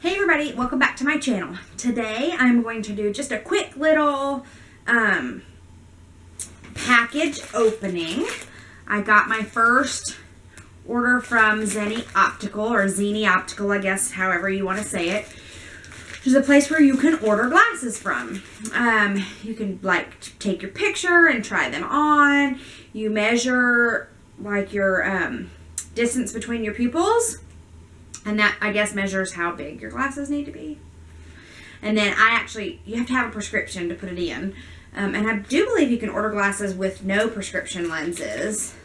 Hey everybody, welcome back to my channel. Today I'm going to do just a quick little package opening. I got my first order from Zenni Optical, or Zenni Optical, I guess, however you want to say it. Which is a place where you can order glasses from. You can like take your picture and try them on. You measure like your distance between your pupils. And that, I guess, measures how big your glasses need to be. And then you have to have a prescription to put it in. And I do believe you can order glasses with no prescription lenses.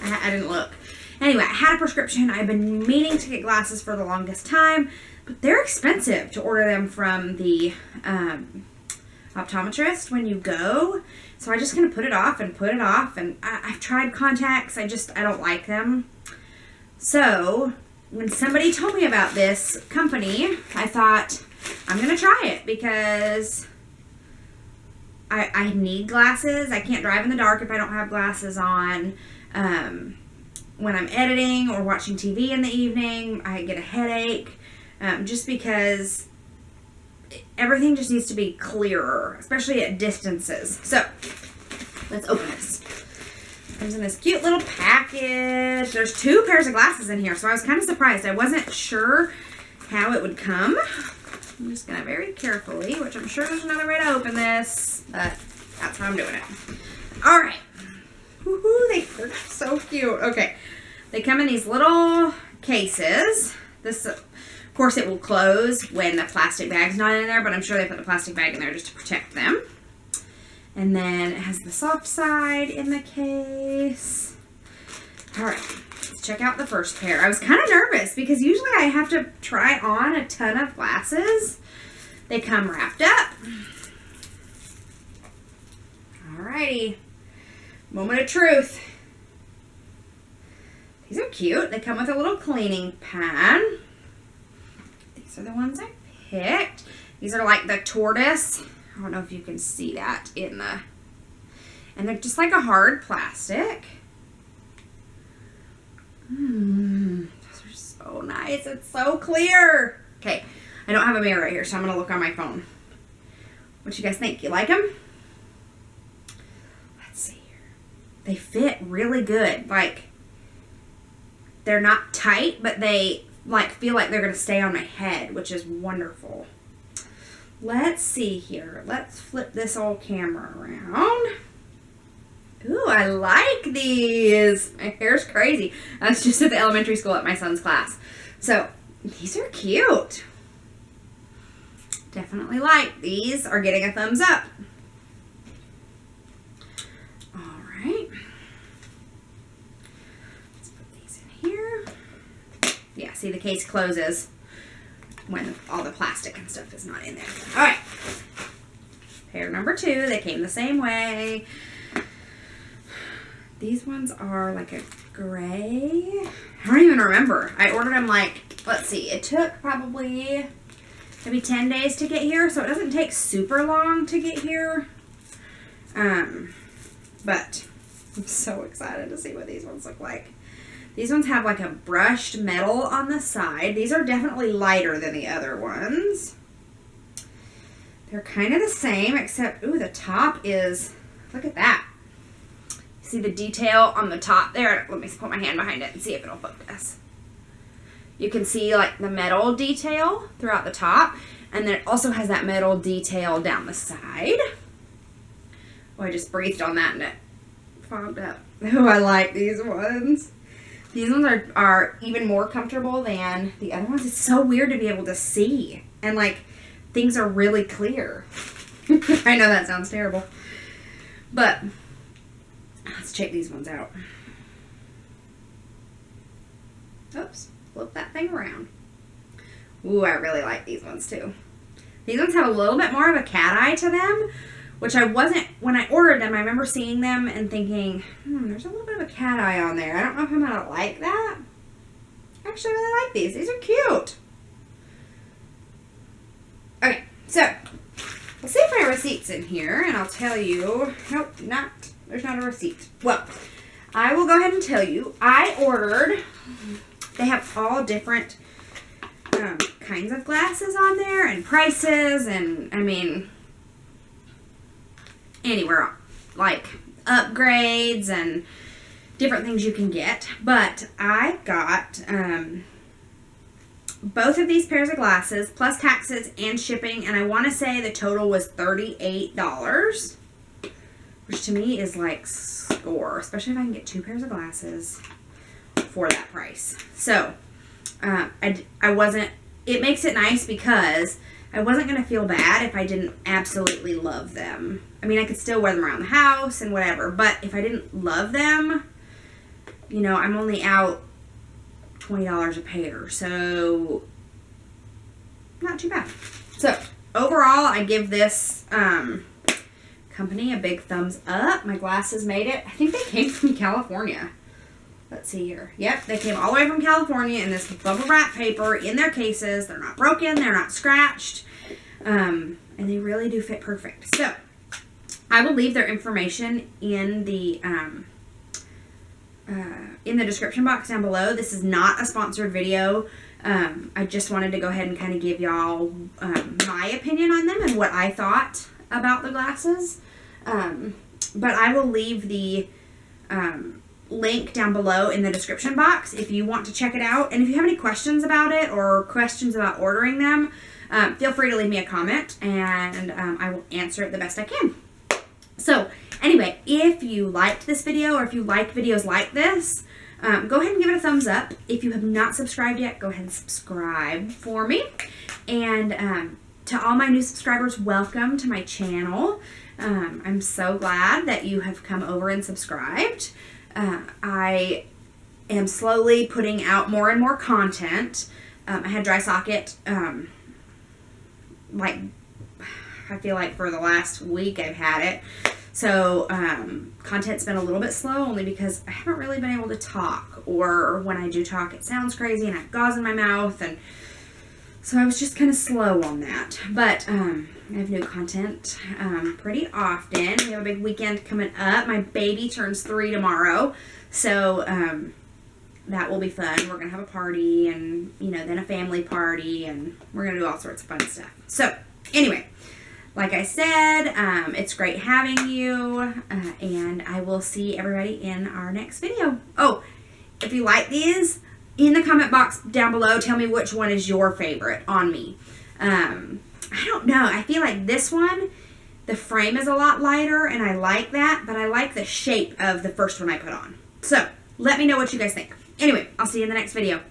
I didn't look. Anyway, I had a prescription. I've been meaning to get glasses for the longest time. But they're expensive to order them from the optometrist when you go. So I just kind of put it off. And I've tried contacts. I don't like them. So when somebody told me about this company, I thought, I'm going to try it because I need glasses. I can't drive in the dark if I don't have glasses on. When I'm editing or watching TV in the evening, I get a headache just because everything just needs to be clearer, especially at distances. So, let's open this. Comes in this cute little package. There's 2 pairs of glasses in here, so I was kind of surprised. I wasn't sure how it would come. I'm just going to very carefully, which I'm sure there's another way to open this, but that's how I'm doing it. All right. Woohoo, they're so cute. Okay. They come in these little cases. This, of course, it will close when the plastic bag's not in there, but I'm sure they put the plastic bag in there just to protect them. And then it has the soft side in the case. All right, let's check out the first pair. I was kind of nervous because usually I have to try on a ton of glasses. They come wrapped up. All righty, moment of truth. These are cute. They come with a little cleaning pad. These are the ones I picked. These are like the tortoise. I don't know if you can see that and they're just like a hard plastic. Those are so nice. It's so clear. Okay, I don't have a mirror right here, so I'm gonna look on my phone. What you guys think? You like them? Let's see here. They fit really good. Like, they're not tight, but they like feel like they're gonna stay on my head, which is wonderful. Let's see here. Let's flip this old camera around. Ooh, I like these. My hair's crazy. I was just at the elementary school at my son's class. So, these are cute. Definitely like these. Are getting a thumbs up. All right. Let's put these in here. Yeah, see the case closes when all the plastic and stuff is not in there. All right. Pair number 2. They came the same way. These ones are like a gray. I don't even remember. I ordered them like, let's see, it took probably maybe 10 days to get here, so it doesn't take super long to get here. But I'm so excited to see what these ones look like. These ones have like a brushed metal on the side. These are definitely lighter than the other ones. They're kind of the same, except, ooh, the top is, look at that. See the detail on the top there? Let me put my hand behind it and see if it'll focus. You can see like the metal detail throughout the top. And then it also has that metal detail down the side. Oh, I just breathed on that and it fogged up. Oh, I like these ones. These ones are even more comfortable than the other ones. It's so weird to be able to see. And, like, things are really clear. I know that sounds terrible. But, let's check these ones out. Oops. Flip that thing around. Ooh, I really like these ones, too. These ones have a little bit more of a cat eye to them, which I wasn't, when I ordered them, I remember seeing them and thinking, there's a little bit of a cat eye on there. I don't know if I'm going to like that. I actually really like these. These are cute. Okay, so, let's see if my receipt's in here, and I'll tell you, nope, there's not a receipt. Well, I will go ahead and tell you, I ordered, they have all different kinds of glasses on there and prices, and I mean, anywhere, like upgrades and different things you can get. But I got both of these pairs of glasses plus taxes and shipping, and I want to say the total was $38, which to me is like score, especially if I can get 2 pairs of glasses for that price. So I wasn't, it makes it nice because I wasn't going to feel bad if I didn't absolutely love them. I mean, I could still wear them around the house and whatever, but if I didn't love them, you know, I'm only out $20 a pair, so not too bad. So overall, I give this company a big thumbs up. My glasses made it. I think they came from California. Let's see here. Yep, they came all the way from California in this bubble wrap paper in their cases. They're not broken. They're not scratched. And they really do fit perfect. So I will leave their information in the description box down below. This is not a sponsored video. I just wanted to go ahead and kind of give y'all my opinion on them and what I thought about the glasses. But I will leave the link down below in the description box if you want to check it out. And if you have any questions about it or questions about ordering them, feel free to leave me a comment, and I will answer it the best I can. So anyway, if you liked this video or if you like videos like this, go ahead and give it a thumbs up. If you have not subscribed yet, go ahead and subscribe for me. And to all my new subscribers, welcome to my channel. I'm so glad that you have come over and subscribed. I am slowly putting out more and more content. I had dry socket, like, I feel like for the last week I've had it. So, content's been a little bit slow only because I haven't really been able to talk, or when I do talk it sounds crazy and I have gauze in my mouth, and so I was just kind of slow on that. But, I have new content pretty often. We have a big weekend coming up. My baby turns 3 tomorrow, so that will be fun. We're going to have a party, and, you know, then a family party, and we're going to do all sorts of fun stuff. So, anyway, like I said, it's great having you, and I will see everybody in our next video. Oh, if you like these, in the comment box down below, tell me which one is your favorite on me. I don't know. I feel like this one, the frame is a lot lighter, and I like that, but I like the shape of the first one I put on. So, let me know what you guys think. Anyway, I'll see you in the next video.